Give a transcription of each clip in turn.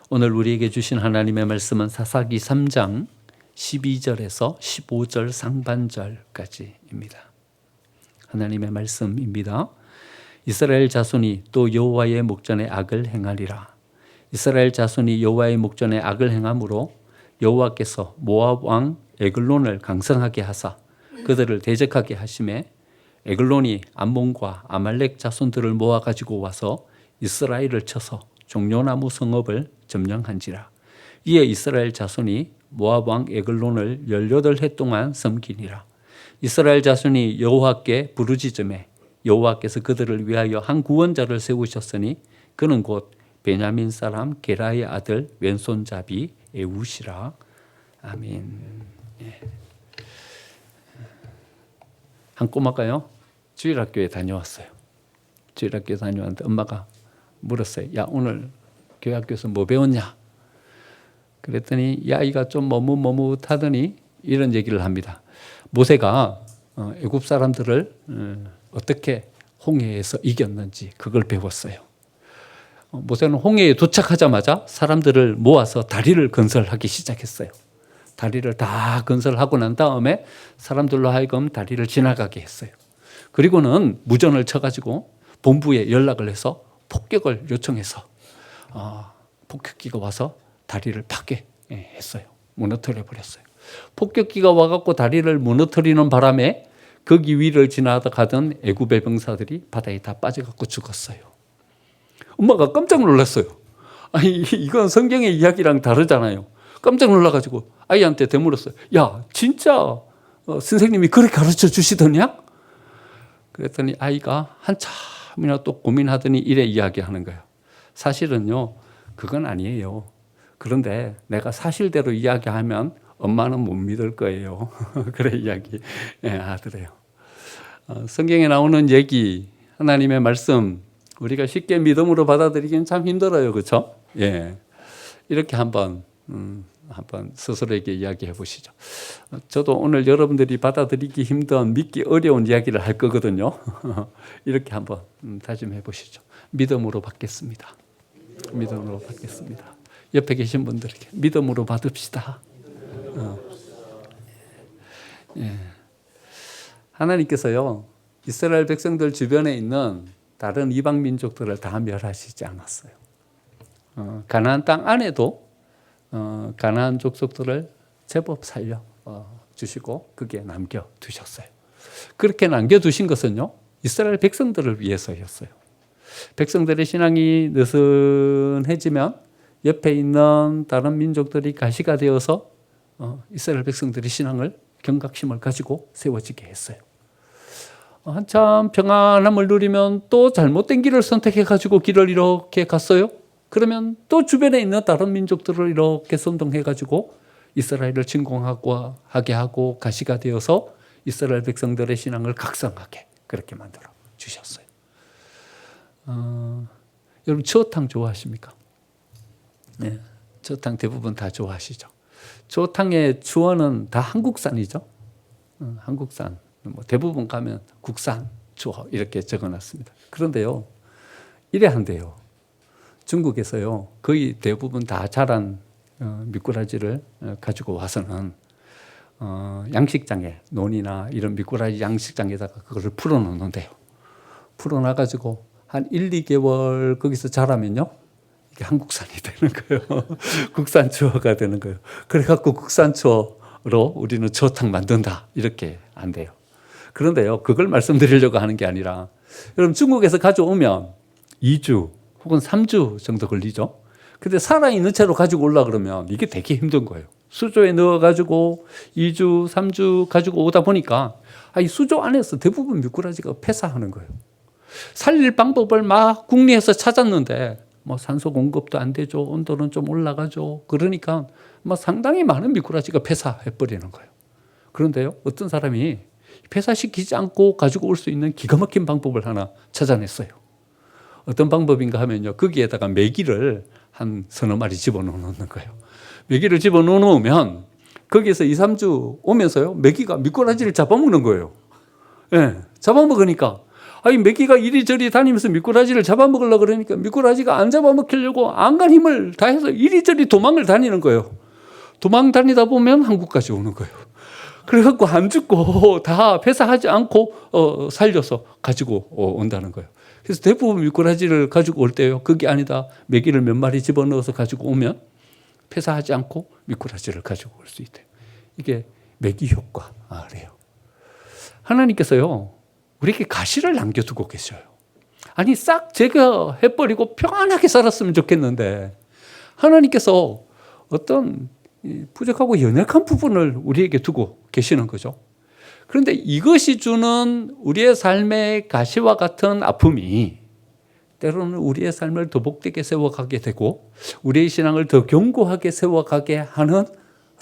오늘 우리에게 주신 하나님의 말씀은 사사기 3장 12절에서 15절 상반절까지입니다. 하나님의 말씀입니다. 이스라엘 자손이 또 여호와의 목전에 악을 행하리라. 이스라엘 자손이 여호와의 목전에 악을 행함으로 여호와께서 모압 왕 에글론을 강성하게 하사 그들을 대적하게 하심에 에글론이 암몬과 아말렉 자손들을 모아 가지고 와서 이스라엘을 쳐서 종려나무 성읍을 점령한지라. 이에 이스라엘 자손이 모압 왕 에글론을 18해 동안 섬기니라. 이스라엘 자손이 여호와께 부르짖음에 여호와께서 그들을 위하여 한 구원자를 세우셨으니 그는 곧 베냐민 사람 게라의 아들 왼손잡이 에훗이라. 아멘. 예. 한 꼬마가요 주일학교에 다녀왔어요. 주일학교에 다녀왔는데 엄마가 물었어요. 야, 오늘 교회 학교에서 뭐 배웠냐? 그랬더니 이 아이가 좀 머뭇머뭇하더니 이런 얘기를 합니다. 모세가 애굽 사람들을 어떻게 홍해에서 이겼는지 그걸 배웠어요. 모세는 홍해에 도착하자마자 사람들을 모아서 다리를 건설하기 시작했어요. 다리를 다 건설하고 난 다음에 사람들로 하여금 다리를 지나가게 했어요. 그리고는 무전을 쳐가지고 본부에 연락을 해서 폭격을 요청해서 폭격기가 와서 다리를 파괴했어요. 무너뜨려 버렸어요. 폭격기가 와갖고 다리를 무너뜨리는 바람에 거기 위를 지나가던 애굽의 병사들이 바다에 다 빠져갖고 죽었어요. 엄마가 깜짝 놀랐어요. 아니, 이건 성경의 이야기랑 다르잖아요. 깜짝 놀라가지고 아이한테 되물었어요. 야, 진짜 선생님이 그렇게 가르쳐 주시더냐? 그랬더니 아이가 한참이나 또 고민하더니 이래 이야기하는 거예요. 사실은요, 그건 아니에요. 그런데 내가 사실대로 이야기하면 엄마는 못 믿을 거예요. 그래 이야기 하더래요. 성경에 나오는 얘기, 하나님의 말씀, 우리가 쉽게 믿음으로 받아들이기는 참 힘들어요. 그렇죠? 예. 이렇게 한번 스스로에게 이야기해 보시죠. 저도 오늘 여러분들이 받아들이기 힘든, 믿기 어려운 이야기를 할 거거든요. 이렇게 한번 다짐해 보시죠. 믿음으로 받겠습니다. 믿음으로 받겠습니다. 옆에 계신 분들에게 믿음으로 받읍시다. 예. 하나님께서요, 이스라엘 백성들 주변에 있는 다른 이방 민족들을 다 멸하시지 않았어요. 가나안 땅 안에도 가나안 족속들을 제법 살려 주시고 거기에 남겨두셨어요. 그렇게 남겨두신 것은요, 이스라엘 백성들을 위해서였어요. 백성들의 신앙이 느슨해지면 옆에 있는 다른 민족들이 가시가 되어서 이스라엘 백성들의 신앙을 경각심을 가지고 세워지게 했어요. 한참 평안함을 누리면 또 잘못된 길을 선택해 가지고 길을 이렇게 갔어요. 그러면 또 주변에 있는 다른 민족들을 이렇게 선동해 가지고 이스라엘을 침공하게 하고 가시가 되어서 이스라엘 백성들의 신앙을 각성하게 그렇게 만들어 주셨어요. 여러분 추어탕 좋아하십니까? 네, 추어탕 대부분 다 좋아하시죠. 추어탕의 추어는 다 한국산이죠. 한국산. 뭐 대부분 가면 국산 추어 이렇게 적어놨습니다. 그런데요, 이래 한대요. 중국에서요, 거의 대부분 다 자란 미꾸라지를 가지고 와서는 양식장에, 논이나 이런 미꾸라지 양식장에다가 그거를 풀어놓는데요. 풀어놔가지고 한 1, 2개월 거기서 자라면요, 이게 한국산이 되는 거예요. 국산 추어가 되는 거예요. 그래갖고 국산 추어로 우리는 추어탕 만든다 이렇게 안 돼요. 그런데요, 그걸 말씀드리려고 하는 게 아니라, 여러분 중국에서 가져오면 2주 혹은 3주 정도 걸리죠. 근데 살아있는 채로 가지고 올라 그러면 이게 되게 힘든 거예요. 수조에 넣어가지고 2주, 3주 가지고 오다 보니까 이 수조 안에서 대부분 미꾸라지가 폐사하는 거예요. 살릴 방법을 막 궁리해서 찾았는데 뭐 산소 공급도 안 되죠. 온도는 좀 올라가죠. 그러니까 뭐 상당히 많은 미꾸라지가 폐사해버리는 거예요. 그런데요, 어떤 사람이 폐사시키지 않고 가지고 올 수 있는 기가 막힌 방법을 하나 찾아냈어요. 어떤 방법인가 하면요, 거기에다가 메기를 한 서너 마리 집어넣는 거예요. 메기를 집어넣으면 거기에서 2, 3주 오면서요, 메기가 미꾸라지를 잡아먹는 거예요. 예, 잡아먹으니까 아니 메기가 이리저리 다니면서 미꾸라지를 잡아먹으려고 그러니까 미꾸라지가 안 잡아먹히려고 안간 힘을 다해서 이리저리 도망을 다니는 거예요. 도망 다니다 보면 한국까지 오는 거예요. 그래갖고 안 죽고 다 폐사하지 않고 살려서 가지고 온다는 거예요. 그래서 대부분 미꾸라지를 가지고 올 때요, 그게 아니다, 메기를 몇 마리 집어넣어서 가지고 오면 폐사하지 않고 미꾸라지를 가지고 올 수 있대요. 이게 메기 효과래요. 하나님께서요, 우리에게 가시를 남겨두고 계셔요. 아니 싹 제거해버리고 평안하게 살았으면 좋겠는데 하나님께서 어떤 부족하고 연약한 부분을 우리에게 두고 계시는 거죠. 그런데 이것이 주는 우리의 삶의 가시와 같은 아픔이 때로는 우리의 삶을 더 복되게 세워가게 되고 우리의 신앙을 더 견고하게 세워가게 하는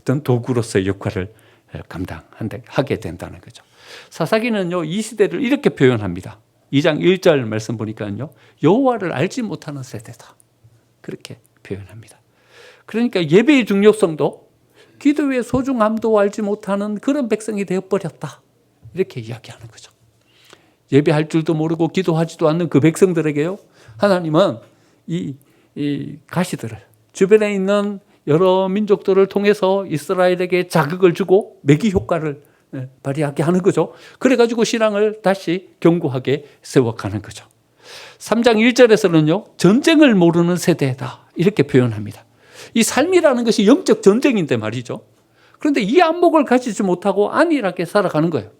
어떤 도구로서의 역할을 감당하게 된다는 거죠. 사사기는요, 이 시대를 이렇게 표현합니다. 2장 1절 말씀 보니까요, 여호와를 알지 못하는 세대다, 그렇게 표현합니다. 그러니까 예배의 중요성도 기도의 소중함도 알지 못하는 그런 백성이 되어버렸다, 이렇게 이야기하는 거죠. 예배할 줄도 모르고 기도하지도 않는 그 백성들에게요, 하나님은 이 가시들을, 주변에 있는 여러 민족들을 통해서 이스라엘에게 자극을 주고 매기 효과를 발휘하게 하는 거죠. 그래가지고 신앙을 다시 견고하게 세워가는 거죠. 3장 1절에서는요, 전쟁을 모르는 세대다, 이렇게 표현합니다. 이 삶이라는 것이 영적 전쟁인데 말이죠. 그런데 이 안목을 가지지 못하고 안일하게 살아가는 거예요.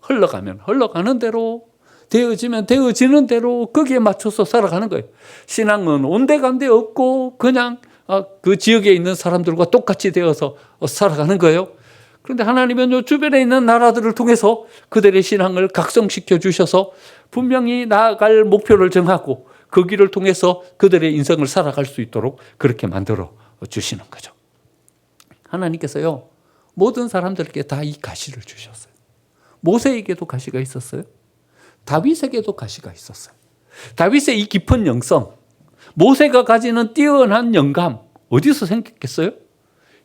흘러가면 흘러가는 대로, 되어지면 되어지는 대로 거기에 맞춰서 살아가는 거예요. 신앙은 온데간데 없고 그냥 그 지역에 있는 사람들과 똑같이 되어서 살아가는 거예요. 그런데 하나님은 주변에 있는 나라들을 통해서 그들의 신앙을 각성시켜 주셔서 분명히 나아갈 목표를 정하고 그 길을 통해서 그들의 인생을 살아갈 수 있도록 그렇게 만들어 주시는 거죠. 하나님께서요, 모든 사람들에게 다 이 가시를 주셨어요. 모세에게도 가시가 있었어요. 다윗에게도 가시가 있었어요. 다윗의 이 깊은 영성, 모세가 가지는 뛰어난 영감, 어디서 생겼겠어요?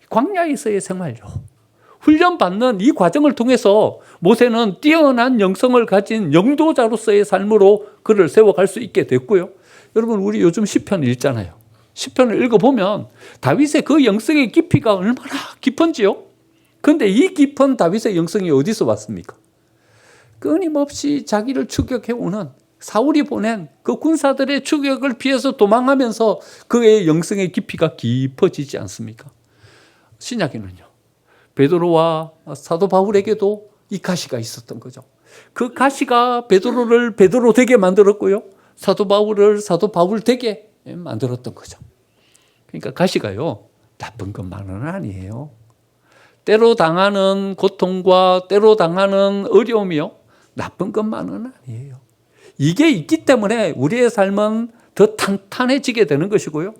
광야에서의 생활요. 훈련받는 이 과정을 통해서 모세는 뛰어난 영성을 가진 영도자로서의 삶으로 그를 세워갈 수 있게 됐고요. 여러분, 우리 요즘 시편 읽잖아요. 시편을 읽어보면 다윗의 그 영성의 깊이가 얼마나 깊은지요. 그런데 이 깊은 다윗의 영성이 어디서 왔습니까? 끊임없이 자기를 추격해오는 사울이 보낸 그 군사들의 추격을 피해서 도망하면서 그의 영성의 깊이가 깊어지지 않습니까? 신약에는요, 베드로와 사도 바울에게도 이 가시가 있었던 거죠. 그 가시가 베드로를 베드로 되게 만들었고요, 사도 바울을 사도 바울 되게 만들었던 거죠. 그러니까 가시가요, 나쁜 것만은 아니에요. 때로 당하는 고통과 때로 당하는 어려움이요, 나쁜 것만은 아니에요. 이게 있기 때문에 우리의 삶은 더 탄탄해지게 되는 것이고요,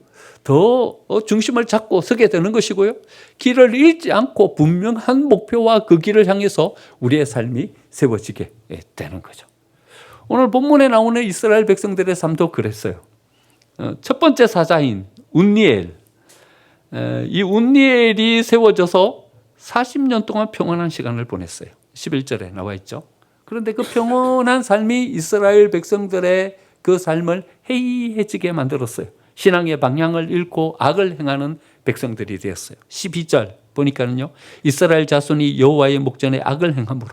더 중심을 잡고 서게 되는 것이고요, 길을 잃지 않고 분명한 목표와 그 길을 향해서 우리의 삶이 세워지게 되는 거죠. 오늘 본문에 나오는 이스라엘 백성들의 삶도 그랬어요. 첫 번째 사자인 운니엘, 이 운니엘이 세워져서 40년 동안 평안한 시간을 보냈어요. 11절에 나와 있죠. 그런데 그 평온한 삶이 이스라엘 백성들의 그 삶을 해이해지게 만들었어요. 신앙의 방향을 잃고 악을 행하는 백성들이 되었어요. 12절 보니까는요, 이스라엘 자손이 여호와의 목전에 악을 행함으로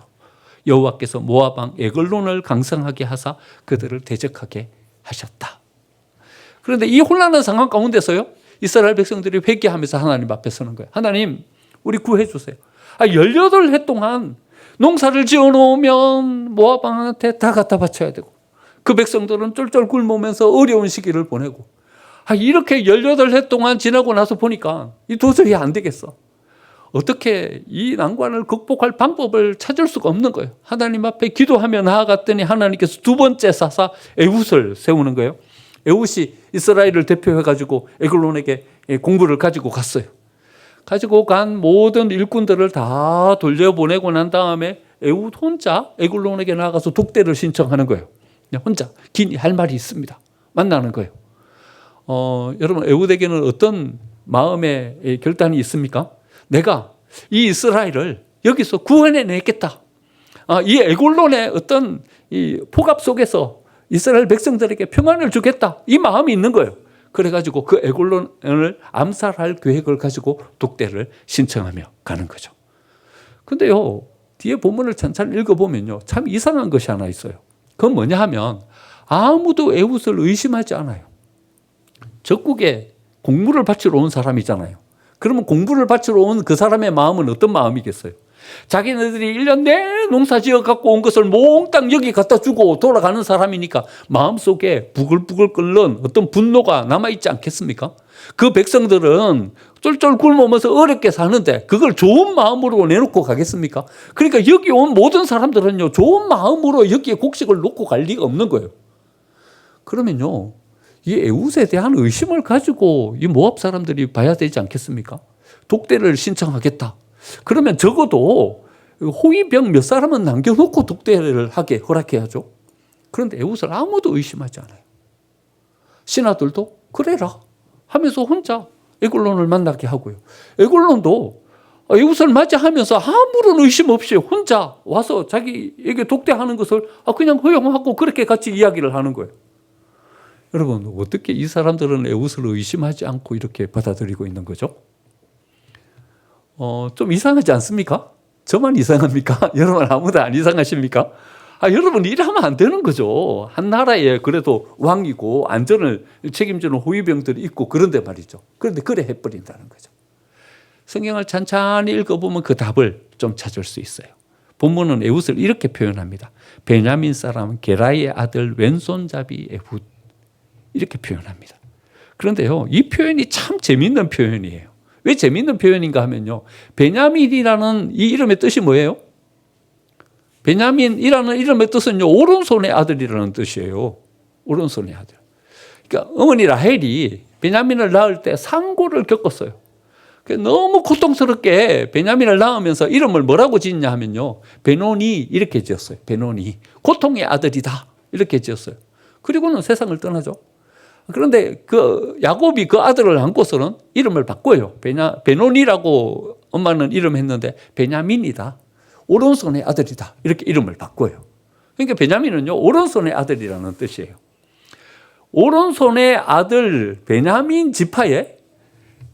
여호와께서 모압 왕 에글론을 강성하게 하사 그들을 대적하게 하셨다. 그런데 이 혼란한 상황 가운데서요, 이스라엘 백성들이 회개하면서 하나님 앞에 서는 거예요. 하나님, 우리 구해 주세요. 18해 동안 농사를 지어놓으면 모압 왕한테 다 갖다 바쳐야 되고 그 백성들은 쫄쫄 굶으면서 어려운 시기를 보내고, 이렇게 18해 동안 지나고 나서 보니까 이 도저히 안 되겠어. 어떻게 이 난관을 극복할 방법을 찾을 수가 없는 거예요. 하나님 앞에 기도하며 나아갔더니 하나님께서 두 번째 사사 에훗을 세우는 거예요. 에훗이 이스라엘을 대표해가지고 에글론에게 공부를 가지고 갔어요. 가지고 간 모든 일꾼들을 다 돌려보내고 난 다음에 에훗 혼자 에글론에게 나가서 독대를 신청하는 거예요. 혼자 긴 할 말이 있습니다. 만나는 거예요. 여러분, 에훗에게는 어떤 마음의 결단이 있습니까? 내가 이 이스라엘을 여기서 구원해내겠다. 이 에골론의 어떤 이 폭압 속에서 이스라엘 백성들에게 평안을 주겠다, 이 마음이 있는 거예요. 그래가지고 그 에골론을 암살할 계획을 가지고 독대를 신청하며 가는 거죠. 근데요, 뒤에 본문을 천천히 읽어보면요, 참 이상한 것이 하나 있어요. 그건 뭐냐 하면 아무도 에훗을 의심하지 않아요. 적국에 공물을 바치러 온 사람이잖아요. 그러면 공물을 바치러 온 그 사람의 마음은 어떤 마음이겠어요? 자기네들이 1년 내내 농사 지어 갖고 온 것을 몽땅 여기 갖다 주고 돌아가는 사람이니까 마음속에 부글부글 끓는 어떤 분노가 남아있지 않겠습니까? 그 백성들은 쫄쫄 굶으면서 어렵게 사는데 그걸 좋은 마음으로 내놓고 가겠습니까? 그러니까 여기 온 모든 사람들은요, 좋은 마음으로 여기에 곡식을 놓고 갈 리가 없는 거예요. 그러면요, 이 에훗에 대한 의심을 가지고 이 모압 사람들이 봐야 되지 않겠습니까? 독대를 신청하겠다. 그러면 적어도 호위병 몇 사람은 남겨놓고 독대를 하게 허락해야죠. 그런데 에훗을 아무도 의심하지 않아요. 신하들도 그래라 하면서 혼자 에골론을 만나게 하고요. 에골론도 에훗을 맞이하면서 아무런 의심 없이 혼자 와서 자기에게 독대하는 것을 그냥 허용하고 그렇게 같이 이야기를 하는 거예요. 여러분, 어떻게 이 사람들은 에훗을 의심하지 않고 이렇게 받아들이고 있는 거죠? 좀 이상하지 않습니까? 저만 이상합니까? 여러분 아무도 안 이상하십니까? 여러분 이러면 안 되는 거죠. 한 나라에 그래도 왕이고 안전을 책임지는 호위병들이 있고 그런데 말이죠. 그런데 그래 해버린다는 거죠. 성경을 찬찬히 읽어보면 그 답을 좀 찾을 수 있어요. 본문은 에훗을 이렇게 표현합니다. 베냐민 사람 게라의 아들 왼손잡이 에훗, 이렇게 표현합니다. 그런데요, 이 표현이 참 재밌는 표현이에요. 왜 재밌는 표현인가 하면요, 베냐민이라는 이 이름의 뜻이 뭐예요? 베냐민이라는 이름의 뜻은요, 오른손의 아들이라는 뜻이에요. 오른손의 아들. 그러니까 어머니 라헬이 베냐민을 낳을 때 상고를 겪었어요. 너무 고통스럽게 베냐민을 낳으면서 이름을 뭐라고 짓냐 하면요, 베노니 이렇게 지었어요. 베노니, 고통의 아들이다 이렇게 지었어요. 그리고는 세상을 떠나죠. 그런데 그 야곱이 그 아들을 안고서는 이름을 바꿔요. 베노니라고 엄마는 이름했는데 베냐민이다, 오른손의 아들이다, 이렇게 이름을 바꿔요. 그러니까 베냐민은요, 오른손의 아들이라는 뜻이에요. 오른손의 아들 베냐민 지파에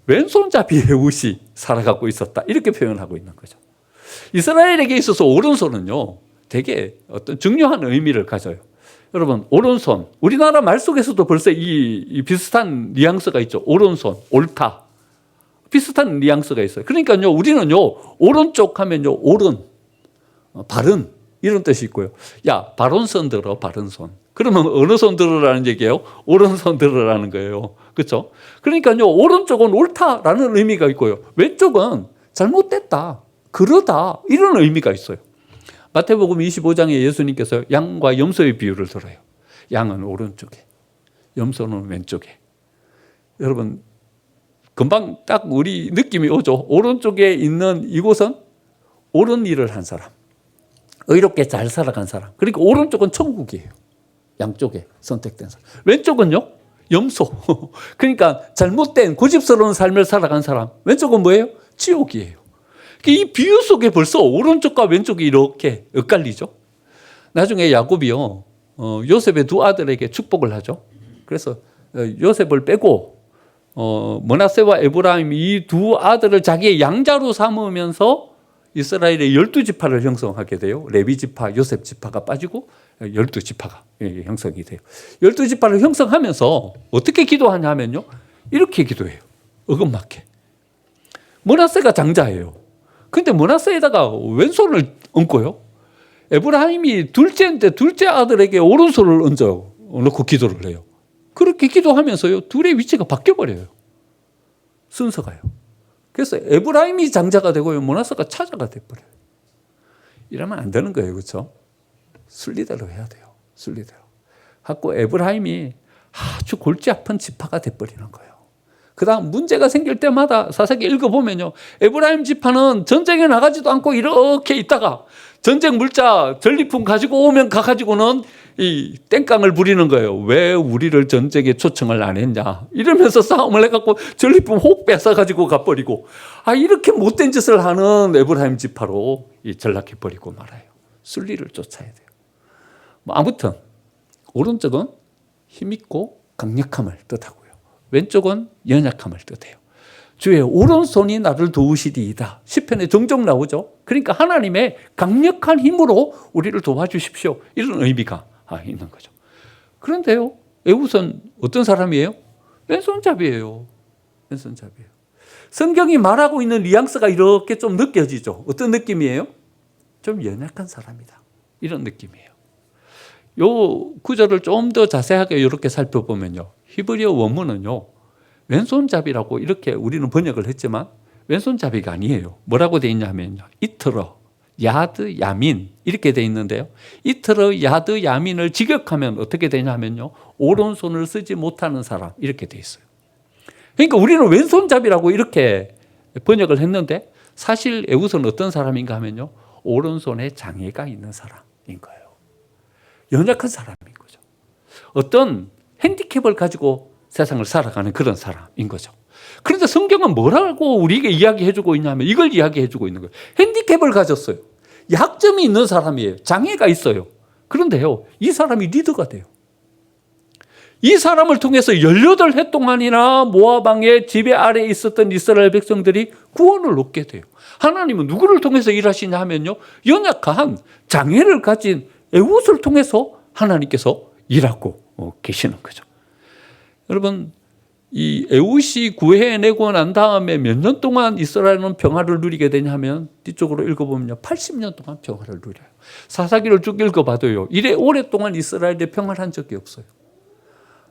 왼손잡이 에훗이 살아가고 있었다, 이렇게 표현하고 있는 거죠. 이스라엘에게 있어서 오른손은요, 되게 어떤 중요한 의미를 가져요. 여러분, 오른손, 우리나라 말 속에서도 벌써 이 비슷한 뉘앙스가 있죠. 오른손, 옳다, 비슷한 뉘앙스가 있어요. 그러니까요, 우리는요, 오른쪽 하면요, 옳은, 바른, 이런 뜻이 있고요. 야, 바른 손 들어, 바른 손. 그러면 어느 손 들으라는 얘기예요? 오른손 들으라는 거예요. 그렇죠? 그러니까요, 오른쪽은 옳다라는 의미가 있고요, 왼쪽은 잘못됐다, 그러다, 이런 의미가 있어요. 마태복음 25장에 예수님께서 양과 염소의 비유를 들어요. 양은 오른쪽에, 염소는 왼쪽에. 여러분, 금방 딱 우리 느낌이 오죠. 오른쪽에 있는 이곳은 옳은 일을 한 사람, 의롭게 잘 살아간 사람. 그러니까 오른쪽은 천국이에요. 양쪽에 선택된 사람. 왼쪽은요, 염소. 그러니까 잘못된 고집스러운 삶을 살아간 사람. 왼쪽은 뭐예요? 지옥이에요. 이 비유 속에 벌써 오른쪽과 왼쪽이 이렇게 엇갈리죠. 나중에 야곱이요, 요셉의 두 아들에게 축복을 하죠. 그래서 요셉을 빼고 므낫세와 에브라임 이 두 아들을 자기의 양자로 삼으면서 이스라엘의 12지파를 형성하게 돼요. 레위 지파, 요셉 지파가 빠지고 12지파가 형성이 돼요. 12지파를 형성하면서 어떻게 기도하냐 하면요, 이렇게 기도해요. 어긋맞게. 므낫세가 장자예요. 근데 므낫세에다가 왼손을 얹고요, 에브라임이 둘째인데 둘째 아들에게 오른손을 얹어 놓고 기도를 해요. 그렇게 기도하면서요, 둘의 위치가 바뀌어버려요. 순서가요. 그래서 에브라임이 장자가 되고요, 므낫세가 차자가 돼버려요. 이러면 안 되는 거예요. 그렇죠? 순리대로 해야 돼요. 순리대로. 하고 에브라임이 아주 골치 아픈 지파가 돼버리는 거예요. 그 다음 문제가 생길 때마다 사사기 읽어보면요, 에브라임 지파는 전쟁에 나가지도 않고 이렇게 있다가 전쟁 물자 전리품 가지고 오면 가가지고는 이 땡깡을 부리는 거예요. 왜 우리를 전쟁에 초청을 안 했냐 이러면서 싸움을 해갖고 전리품 혹 뺏어가지고 가버리고, 이렇게 못된 짓을 하는 에브라임 지파로 전락해버리고 말아요. 순리를 쫓아야 돼요. 뭐 아무튼 오른쪽은 힘있고 강력함을 뜻하고요. 왼쪽은 연약함을 뜻해요. 주의 오른손이 나를 도우시리이다. 시편에 종종 나오죠. 그러니까 하나님의 강력한 힘으로 우리를 도와주십시오. 이런 의미가 있는 거죠. 그런데요, 에훗은 어떤 사람이에요? 왼손잡이에요. 왼손잡이에요. 성경이 말하고 있는 뉘앙스가 이렇게 좀 느껴지죠. 어떤 느낌이에요? 좀 연약한 사람이다. 이런 느낌이에요. 요 구절을 좀 더 자세하게 이렇게 살펴보면요. 히브리어 원문은요. 왼손잡이라고 이렇게 우리는 번역을 했지만 왼손잡이가 아니에요. 뭐라고 되어 있냐면요. 이트러, 야드, 야민 이렇게 되어 있는데요. 이트러, 야드, 야민을 직역하면 어떻게 되냐면요. 오른손을 쓰지 못하는 사람 이렇게 되어 있어요. 그러니까 우리는 왼손잡이라고 이렇게 번역을 했는데 사실 에훗은 어떤 사람인가 하면요. 오른손에 장애가 있는 사람인 거예요. 연약한 사람인 거죠. 어떤 핸디캡을 가지고 세상을 살아가는 그런 사람인 거죠. 그런데 성경은 뭐라고 우리에게 이야기해주고 있냐면 이걸 이야기해주고 있는 거예요. 핸디캡을 가졌어요. 약점이 있는 사람이에요. 장애가 있어요. 그런데요, 이 사람이 리더가 돼요. 이 사람을 통해서 18해 동안이나 모압 왕의 지배 아래에 있었던 이스라엘 백성들이 구원을 얻게 돼요. 하나님은 누구를 통해서 일하시냐 하면요, 연약한 장애를 가진 에훗을 통해서 하나님께서 일하고 계시는 거죠. 여러분, 이 에훗이 구해내고 난 다음에 몇 년 동안 이스라엘은 평화를 누리게 되냐 하면 뒤쪽으로 읽어보면요, 80년 동안 평화를 누려요. 사사기를 쭉 읽어봐도요, 이래 오랫동안 이스라엘에 평화를 한 적이 없어요.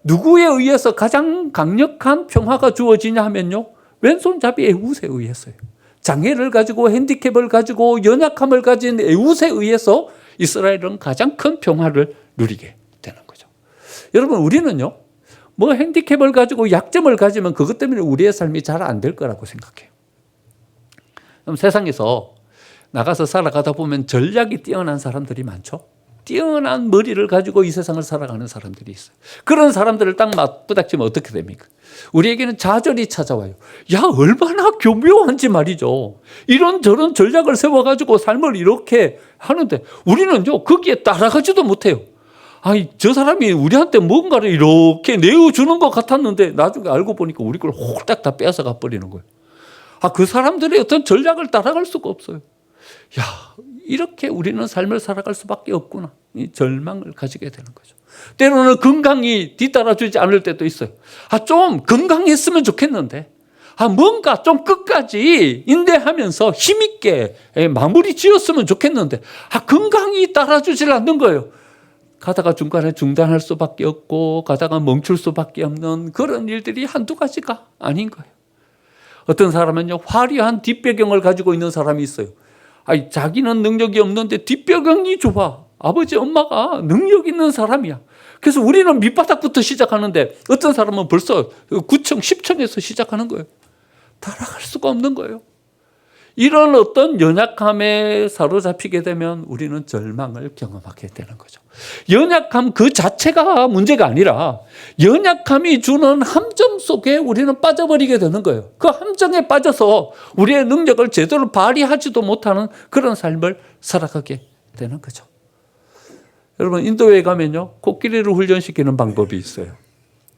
누구에 의해서 가장 강력한 평화가 주어지냐 하면요, 왼손잡이 에훗에 의해서요. 장애를 가지고 핸디캡을 가지고 연약함을 가진 에훗에 의해서 이스라엘은 가장 큰 평화를 누리게 되는 거죠. 여러분, 우리는요, 뭐 핸디캡을 가지고 약점을 가지면 그것 때문에 우리의 삶이 잘 안 될 거라고 생각해요. 그럼 세상에서 나가서 살아가다 보면 전략이 뛰어난 사람들이 많죠. 뛰어난 머리를 가지고 이 세상을 살아가는 사람들이 있어요. 그런 사람들을 딱 맞부닥치면 어떻게 됩니까? 우리에게는 좌절이 찾아와요. 야, 얼마나 교묘한지 말이죠. 이런저런 전략을 세워가지고 삶을 이렇게 하는데 우리는요, 거기에 따라가지도 못해요. 아니, 저 사람이 우리한테 뭔가를 이렇게 내어주는 것 같았는데 나중에 알고 보니까 우리 걸 홀딱 다 뺏어가 버리는 거예요. 그 사람들의 어떤 전략을 따라갈 수가 없어요. 야, 이렇게 우리는 삶을 살아갈 수밖에 없구나. 이 절망을 가지게 되는 거죠. 때로는 건강이 뒤따라주지 않을 때도 있어요. 좀 건강했으면 좋겠는데, 뭔가 좀 끝까지 인내하면서 힘있게 마무리 지었으면 좋겠는데, 건강이 따라주질 않는 거예요. 가다가 중간에 중단할 수밖에 없고, 가다가 멈출 수밖에 없는 그런 일들이 한두 가지가 아닌 거예요. 어떤 사람은요, 화려한 뒷배경을 가지고 있는 사람이 있어요. 자기는 능력이 없는데 뒷배경이 좋아. 아버지, 엄마가 능력 있는 사람이야. 그래서 우리는 밑바닥부터 시작하는데 어떤 사람은 벌써 9층, 10층에서 시작하는 거예요. 따라갈 수가 없는 거예요. 이런 어떤 연약함에 사로잡히게 되면 우리는 절망을 경험하게 되는 거죠. 연약함 그 자체가 문제가 아니라 연약함이 주는 함정 속에 우리는 빠져버리게 되는 거예요. 그 함정에 빠져서 우리의 능력을 제대로 발휘하지도 못하는 그런 삶을 살아가게 되는 거죠. 여러분, 인도에 가면요, 코끼리를 훈련시키는 방법이 있어요.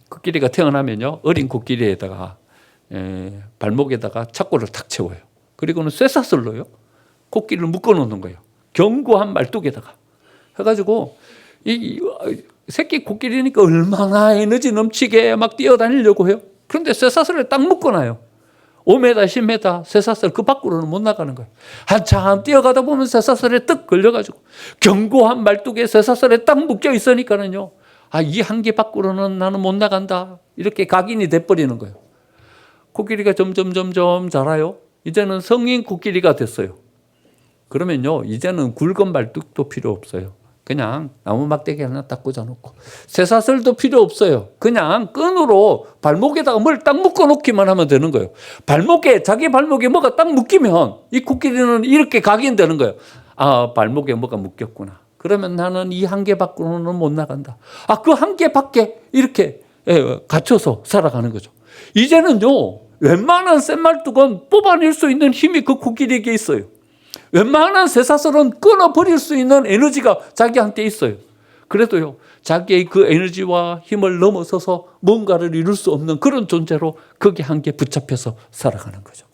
코끼리가 태어나면요, 어린 코끼리에다가 발목에다가 착고를 탁 채워요. 그리고는 쇠사슬로요, 코끼리를 묶어놓는 거예요. 견고한 말뚝에다가 해가지고 이 새끼 코끼리니까 얼마나 에너지 넘치게 막 뛰어다니려고 해요. 그런데 쇠사슬에 딱 묶어놔요. 5m, 10m 쇠사슬 그 밖으로는 못 나가는 거예요. 한참 뛰어가다 보면 쇠사슬에 떡 걸려가지고 견고한 말뚝에 쇠사슬에 딱 묶여 있으니까는요, 이 한계 밖으로는 나는 못 나간다, 이렇게 각인이 돼버리는 거예요. 코끼리가 점점 자라요. 이제는 성인 코끼리가 됐어요. 그러면요, 이제는 굵은 말뚝도 필요 없어요. 그냥 나무 막대기 하나 딱 꽂아놓고, 쇠사슬도 필요 없어요. 그냥 끈으로 발목에다가 뭘 딱 묶어놓기만 하면 되는 거예요. 자기 발목에 뭐가 딱 묶이면 이 코끼리는 이렇게 각인되는 거예요. 발목에 뭐가 묶였구나. 그러면 나는 이 한계 밖으로는 못 나간다. 그 한계 밖에 이렇게 갇혀서 살아가는 거죠. 이제는요, 웬만한 센 말뚝은 뽑아낼 수 있는 힘이 그 코끼리에게 있어요. 웬만한 쇠사슬은 끊어버릴 수 있는 에너지가 자기한테 있어요. 그래도요, 자기의 그 에너지와 힘을 넘어서서 뭔가를 이룰 수 없는 그런 존재로 거기 한계에 붙잡혀서 살아가는 거죠.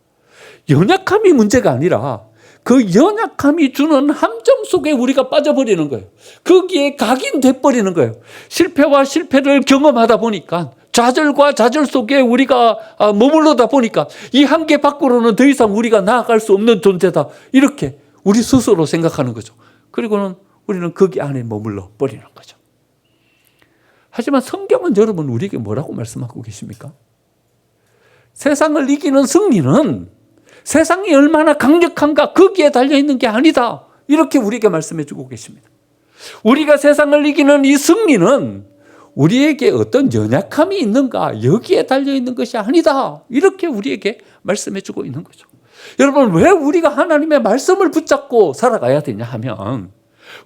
연약함이 문제가 아니라 그 연약함이 주는 함정 속에 우리가 빠져버리는 거예요. 거기에 각인돼 버리는 거예요. 실패와 실패를 경험하다 보니까, 좌절과 좌절 속에 우리가 머무르다 보니까 이 한계 밖으로는 더 이상 우리가 나아갈 수 없는 존재다, 이렇게 우리 스스로 생각하는 거죠. 그리고는 우리는 거기 안에 머물러 버리는 거죠. 하지만 성경은 여러분 우리에게 뭐라고 말씀하고 계십니까? 세상을 이기는 승리는 세상이 얼마나 강력한가 거기에 달려있는 게 아니다, 이렇게 우리에게 말씀해 주고 계십니다. 우리가 세상을 이기는 이 승리는 우리에게 어떤 연약함이 있는가 여기에 달려있는 것이 아니다, 이렇게 우리에게 말씀해 주고 있는 거죠. 여러분, 왜 우리가 하나님의 말씀을 붙잡고 살아가야 되냐 하면,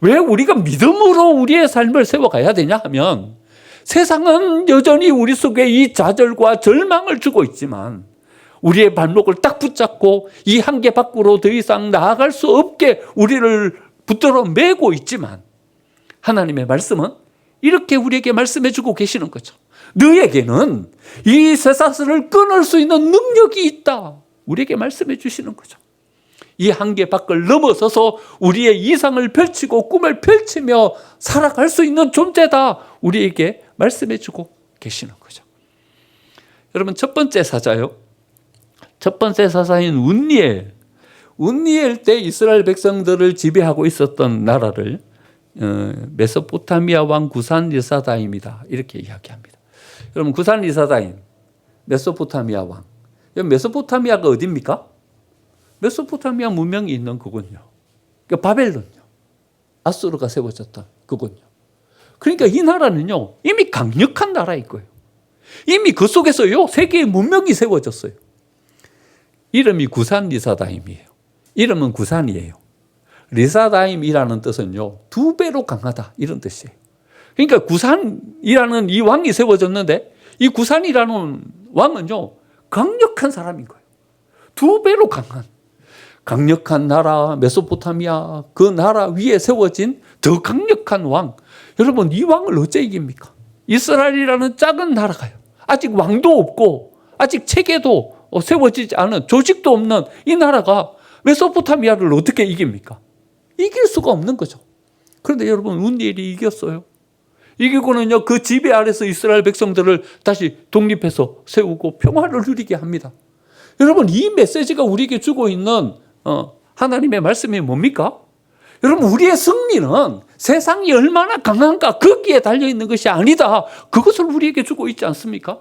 왜 우리가 믿음으로 우리의 삶을 세워가야 되냐 하면, 세상은 여전히 우리 속에 이 좌절과 절망을 주고 있지만 우리의 발목을 딱 붙잡고 이 한계 밖으로 더 이상 나아갈 수 없게 우리를 붙들어 매고 있지만, 하나님의 말씀은 이렇게 우리에게 말씀해 주고 계시는 거죠. 너에게는 이 쇠사슬을 끊을 수 있는 능력이 있다, 우리에게 말씀해 주시는 거죠. 이 한계 밖을 넘어서서 우리의 이상을 펼치고 꿈을 펼치며 살아갈 수 있는 존재다, 우리에게 말씀해 주고 계시는 거죠. 여러분, 첫 번째 사자요, 첫 번째 사사인 운니엘 때 이스라엘 백성들을 지배하고 있었던 나라를 메소포타미아 왕 구산 리사다임이다, 이렇게 이야기합니다. 여러분, 구산 리사다임, 메소포타미아 왕, 메소포타미아가 어디입니까? 메소포타미아 문명이 있는 그곳요, 그러니까 바벨론요, 아수르가 세워졌던 그곳요. 그러니까 이 나라는요 이미 강력한 나라일 거예요. 이미 그 속에서요 세계의 문명이 세워졌어요. 이름이 구산 리사다임이에요. 이름은 구산이에요. 리사다임이라는 뜻은요 2배로 강하다, 이런 뜻이에요. 그러니까 구산이라는 이 왕이 세워졌는데, 이 구산이라는 왕은요 강력한 사람인 거예요. 2배로 강력한 나라 메소포타미아, 그 나라 위에 세워진 더 강력한 왕. 여러분, 이 왕을 어째 이깁니까? 이스라엘이라는 작은 나라가요, 아직 왕도 없고 아직 체계도 세워지지 않은, 조직도 없는 이 나라가 메소포타미아를 어떻게 이깁니까? 이길 수가 없는 거죠. 그런데 여러분, 운니엘이 이겼어요. 이기고는요 그 지배 아래서 이스라엘 백성들을 다시 독립해서 세우고 평화를 누리게 합니다. 여러분, 이 메시지가 우리에게 주고 있는 하나님의 말씀이 뭡니까? 여러분, 우리의 승리는 세상이 얼마나 강한가 거기에 달려있는 것이 아니다, 그것을 우리에게 주고 있지 않습니까?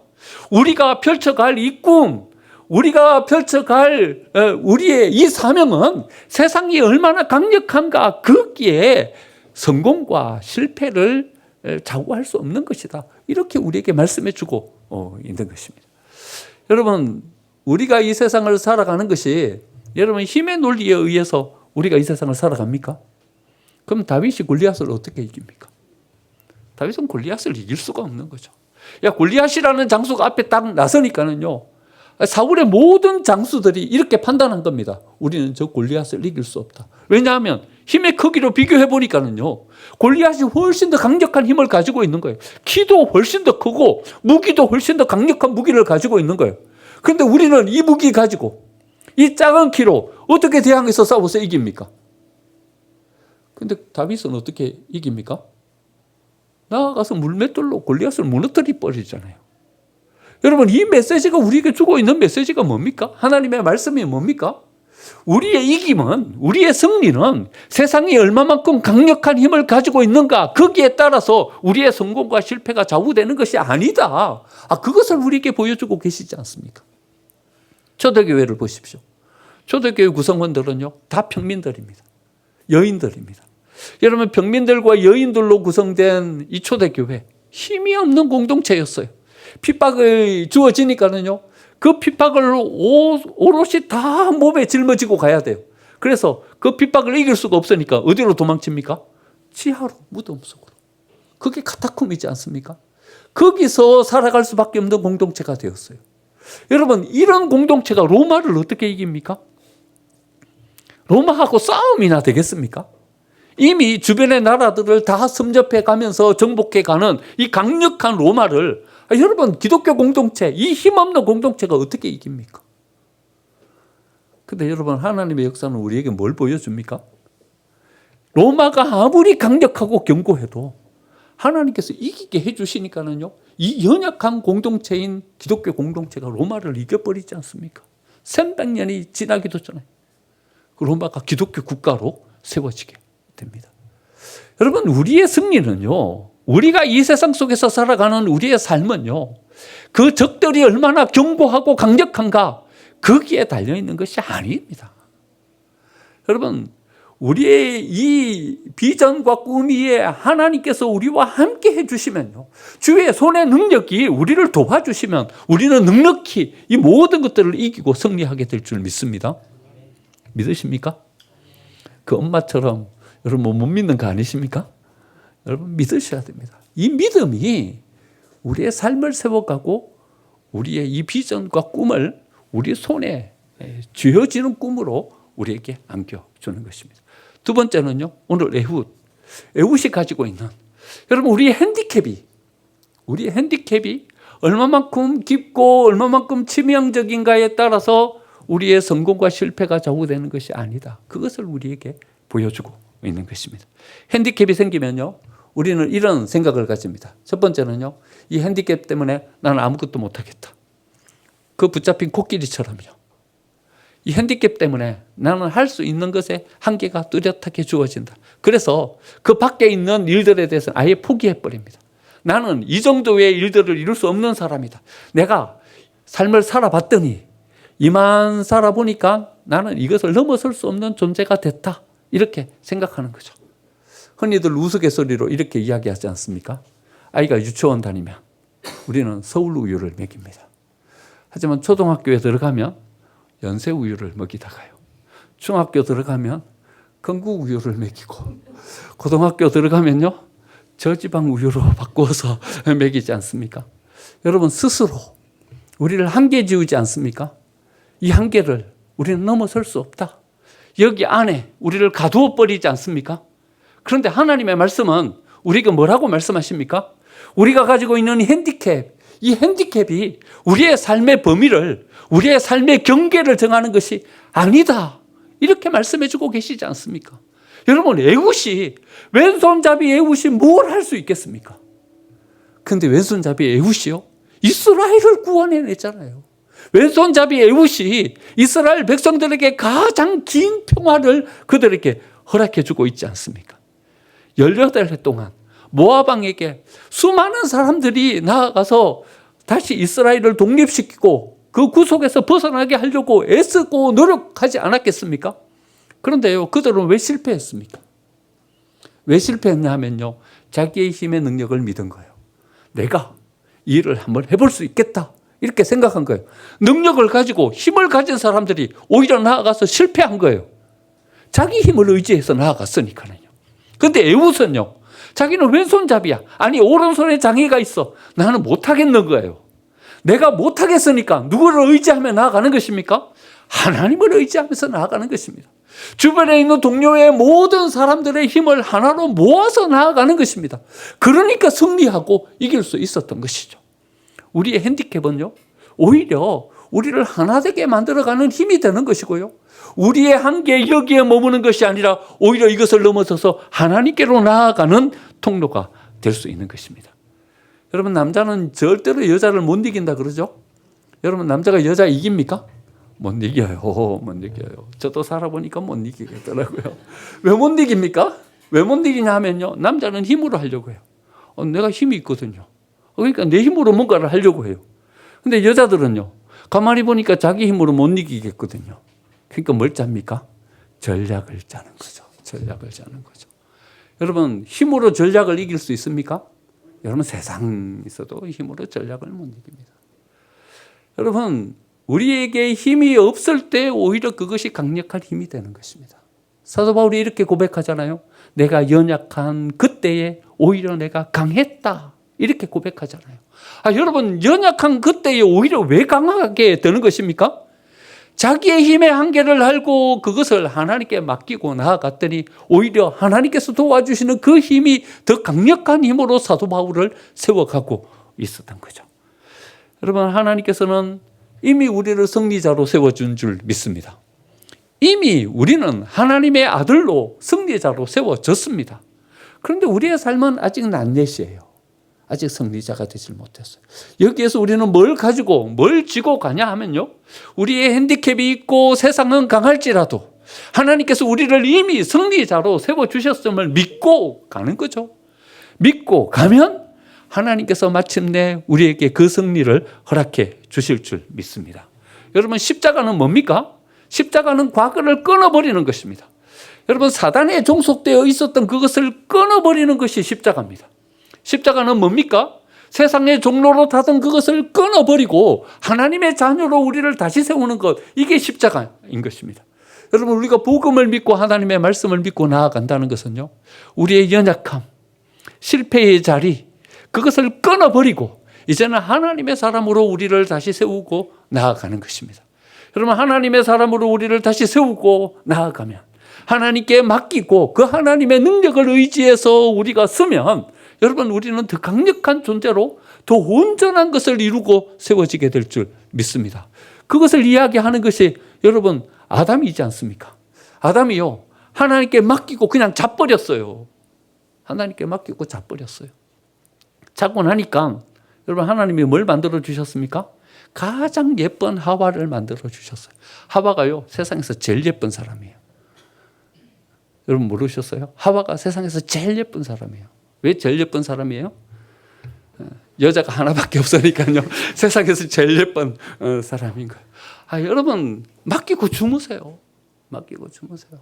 우리가 펼쳐갈 이 꿈, 우리가 펼쳐갈 우리의 이 사명은 세상이 얼마나 강력한가 거기에 성공과 실패를 좌우할 수 없는 것이다, 이렇게 우리에게 말씀해 주고 있는 것입니다. 여러분, 우리가 이 세상을 살아가는 것이, 여러분, 힘의 논리에 의해서 우리가 이 세상을 살아갑니까? 그럼 다윗이 골리앗을 어떻게 이깁니까? 다윗은 골리앗을 이길 수가 없는 거죠. 골리앗이라는 장수가 앞에 딱 나서니까는요 사울의 모든 장수들이 이렇게 판단한 겁니다. 우리는 저 골리앗을 이길 수 없다. 왜냐하면 힘의 크기로 비교해 보니까는요 골리앗이 훨씬 더 강력한 힘을 가지고 있는 거예요. 키도 훨씬 더 크고 무기도 훨씬 더 강력한 무기를 가지고 있는 거예요. 그런데 우리는 이 무기 가지고 이 작은 키로 어떻게 대항해서 싸워서 이깁니까? 그런데 다윗은 어떻게 이깁니까? 나아가서 물맷돌로 골리앗을 무너뜨려 버리잖아요. 여러분, 이 메시지가 우리에게 주고 있는 메시지가 뭡니까? 하나님의 말씀이 뭡니까? 우리의 이김은, 우리의 승리는 세상이 얼마만큼 강력한 힘을 가지고 있는가 거기에 따라서 우리의 성공과 실패가 좌우되는 것이 아니다. 그것을 우리에게 보여주고 계시지 않습니까? 초대교회를 보십시오. 초대교회 구성원들은요 다 평민들입니다. 여인들입니다. 여러분, 평민들과 여인들로 구성된 이 초대교회, 힘이 없는 공동체였어요. 핍박이 주어지니까는요 그 핍박을 오롯이 다 몸에 짊어지고 가야 돼요. 그래서 그 핍박을 이길 수가 없으니까 어디로 도망칩니까? 지하로, 무덤 속으로. 그게 카타콤이지 않습니까? 거기서 살아갈 수밖에 없는 공동체가 되었어요. 여러분, 이런 공동체가 로마를 어떻게 이깁니까? 로마하고 싸움이나 되겠습니까? 이미 주변의 나라들을 다 섭렵해 가면서 정복해 가는 이 강력한 로마를 여러분 기독교 공동체, 이 힘없는 공동체가 어떻게 이깁니까? 근데 여러분 하나님의 역사는 우리에게 뭘 보여줍니까? 로마가 아무리 강력하고 견고해도 하나님께서 이기게 해주시니까는요, 이 연약한 공동체인 기독교 공동체가 로마를 이겨버리지 않습니까? 300년이 지나기도 전에 로마가 기독교 국가로 세워지게 됩니다. 여러분, 우리의 승리는요, 우리가 이 세상 속에서 살아가는 우리의 삶은요, 그 적들이 얼마나 견고하고 강력한가, 거기에 달려있는 것이 아닙니다. 여러분, 우리의 이 비전과 꿈 위에 하나님께서 우리와 함께 해주시면요, 주의 손의 능력이 우리를 도와주시면 우리는 넉넉히 이 모든 것들을 이기고 승리하게 될 줄 믿습니다. 믿으십니까? 그 엄마처럼 여러분 못 믿는 거 아니십니까? 여러분 믿으셔야 됩니다. 이 믿음이 우리의 삶을 세워가고 우리의 이 비전과 꿈을 우리 손에 쥐어지는 꿈으로 우리에게 안겨주는 것입니다. 두 번째는요, 오늘 에훗이 가지고 있는, 여러분 우리의 핸디캡이 얼마만큼 깊고 얼마만큼 치명적인가에 따라서 우리의 성공과 실패가 좌우되는 것이 아니다. 그것을 우리에게 보여주고 있는 것입니다. 핸디캡이 생기면요, 우리는 이런 생각을 가집니다. 첫 번째는요, 이 핸디캡 때문에 나는 아무것도 못하겠다. 그 붙잡힌 코끼리처럼요, 이 핸디캡 때문에 나는 할 수 있는 것에 한계가 뚜렷하게 주어진다. 그래서 그 밖에 있는 일들에 대해서는 아예 포기해버립니다. 나는 이 정도의 일들을 이룰 수 없는 사람이다. 내가 삶을 살아봤더니 이만 살아보니까 나는 이것을 넘어설 수 없는 존재가 됐다. 이렇게 생각하는 거죠. 흔히들 우스갯소리로 이렇게 이야기하지 않습니까? 아이가 유치원 다니면 우리는 서울 우유를 먹입니다. 하지만 초등학교에 들어가면 연세 우유를 먹이다가요, 중학교 들어가면 건국 우유를 먹이고, 고등학교 들어가면요 저지방 우유로 바꾸어서 먹이지 않습니까? 여러분 스스로 우리를 한계 지우지 않습니까? 이 한계를 우리는 넘어설 수 없다. 여기 안에 우리를 가두어 버리지 않습니까? 그런데 하나님의 말씀은 우리가 뭐라고 말씀하십니까? 우리가 가지고 있는 핸디캡, 이 핸디캡이 우리의 삶의 범위를, 우리의 삶의 경계를 정하는 것이 아니다. 이렇게 말씀해 주고 계시지 않습니까? 여러분, 왼손잡이 에훗이 뭘 할 수 있겠습니까? 그런데 왼손잡이 에훗이요, 이스라엘을 구원해냈잖아요. 왼손잡이 에훗이 이스라엘 백성들에게 가장 긴 평화를 그들에게 허락해 주고 있지 않습니까? 18해 동안 모압 왕에게 수많은 사람들이 나아가서 다시 이스라엘을 독립시키고 그 구속에서 벗어나게 하려고 애쓰고 노력하지 않았겠습니까? 그런데요, 그들은 왜 실패했습니까? 왜 실패했냐 하면요, 자기의 힘의 능력을 믿은 거예요. 내가 이 일을 한번 해볼 수 있겠다, 이렇게 생각한 거예요. 능력을 가지고 힘을 가진 사람들이 오히려 나아가서 실패한 거예요. 자기 힘을 의지해서 나아갔으니까요. 그런데 에훗은요, 자기는 왼손잡이야. 아니, 오른손에 장애가 있어. 나는 못하겠는 거예요. 내가 못하겠으니까 누구를 의지하며 나아가는 것입니까? 하나님을 의지하면서 나아가는 것입니다. 주변에 있는 동료의 모든 사람들의 힘을 하나로 모아서 나아가는 것입니다. 그러니까 승리하고 이길 수 있었던 것이죠. 우리의 핸디캡은요, 오히려 우리를 하나 되게 만들어가는 힘이 되는 것이고요, 우리의 한계 여기에 머무는 것이 아니라 오히려 이것을 넘어서서 하나님께로 나아가는 통로가 될 수 있는 것입니다. 여러분, 남자는 절대로 여자를 못 이긴다 그러죠? 여러분, 남자가 여자 이깁니까? 못 이겨요. 못 이겨요. 저도 살아보니까 못 이기겠더라고요. 왜 못 이깁니까? 왜 못 이기냐 하면요, 남자는 힘으로 하려고 해요. 내가 힘이 있거든요. 그러니까 내 힘으로 뭔가를 하려고 해요. 근데 여자들은요, 가만히 보니까 자기 힘으로 못 이기겠거든요. 그러니까 뭘 짭니까? 전략을 짜는 거죠. 전략을 짜는 거죠. 여러분, 힘으로 전략을 이길 수 있습니까? 여러분, 세상에서도 힘으로 전략을 못 이깁니다. 여러분, 우리에게 힘이 없을 때 오히려 그것이 강력한 힘이 되는 것입니다. 사도 바울이 이렇게 고백하잖아요. 내가 연약한 그때에 오히려 내가 강했다, 이렇게 고백하잖아요. 여러분, 연약한 그때에 오히려 왜 강하게 되는 것입니까? 자기의 힘의 한계를 알고 그것을 하나님께 맡기고 나아갔더니 오히려 하나님께서 도와주시는 그 힘이 더 강력한 힘으로 사도 바울을 세워가고 있었던 거죠. 여러분, 하나님께서는 이미 우리를 승리자로 세워준 줄 믿습니다. 이미 우리는 하나님의 아들로 승리자로 세워졌습니다. 그런데 우리의 삶은 아직 낱내시예요. 아직 승리자가 되질 못했어요. 여기에서 우리는 뭘 가지고 뭘 쥐고 가냐 하면요, 우리의 핸디캡이 있고 세상은 강할지라도 하나님께서 우리를 이미 승리자로 세워주셨음을 믿고 가는 거죠. 믿고 가면 하나님께서 마침내 우리에게 그 승리를 허락해 주실 줄 믿습니다. 여러분, 십자가는 뭡니까? 십자가는 과거를 끊어버리는 것입니다. 여러분, 사단에 종속되어 있었던 그것을 끊어버리는 것이 십자가입니다. 십자가는 뭡니까? 세상의 종로로 타던 그것을 끊어버리고 하나님의 자녀로 우리를 다시 세우는 것, 이게 십자가인 것입니다. 여러분, 우리가 복음을 믿고 하나님의 말씀을 믿고 나아간다는 것은요, 우리의 연약함, 실패의 자리, 그것을 끊어버리고 이제는 하나님의 사람으로 우리를 다시 세우고 나아가는 것입니다. 여러분, 하나님의 사람으로 우리를 다시 세우고 나아가면, 하나님께 맡기고 그 하나님의 능력을 의지해서 우리가 쓰면, 여러분, 우리는 더 강력한 존재로 더 온전한 것을 이루고 세워지게 될 줄 믿습니다. 그것을 이야기하는 것이 여러분 아담이지 않습니까? 아담이요, 하나님께 맡기고 그냥 자버렸어요. 하나님께 맡기고 자버렸어요. 자고 나니까 여러분, 하나님이 뭘 만들어 주셨습니까? 가장 예쁜 하와를 만들어 주셨어요. 하와가요, 세상에서 제일 예쁜 사람이에요. 여러분 모르셨어요? 하와가 세상에서 제일 예쁜 사람이에요. 왜 제일 예쁜 사람이에요? 여자가 하나밖에 없으니까요. 세상에서 제일 예쁜 사람인 거예요. 여러분, 맡기고 주무세요. 맡기고 주무세요.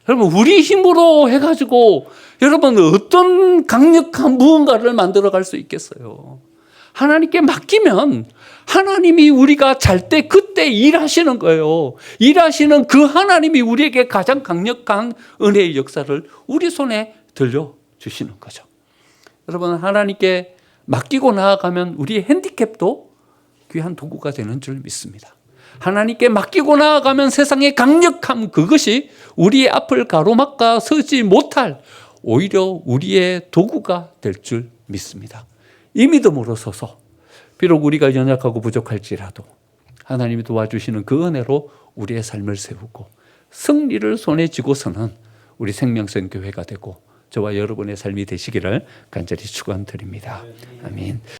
여러분, 우리 힘으로 해가지고 여러분 어떤 강력한 무언가를 만들어갈 수 있겠어요? 하나님께 맡기면 하나님이 우리가 잘 때 그때 일하시는 거예요. 일하시는 그 하나님이 우리에게 가장 강력한 은혜의 역사를 우리 손에 들려주시는 거죠. 여러분, 하나님께 맡기고 나아가면 우리의 핸디캡도 귀한 도구가 되는 줄 믿습니다. 하나님께 맡기고 나아가면 세상의 강력함, 그것이 우리의 앞을 가로막아 서지 못할 오히려 우리의 도구가 될 줄 믿습니다. 이 믿음으로 서서 비록 우리가 연약하고 부족할지라도 하나님이 도와주시는 그 은혜로 우리의 삶을 세우고 승리를 손에 쥐고서는 우리 생명성 교회가 되고 저와 여러분의 삶이 되시기를 간절히 축원드립니다. 아멘.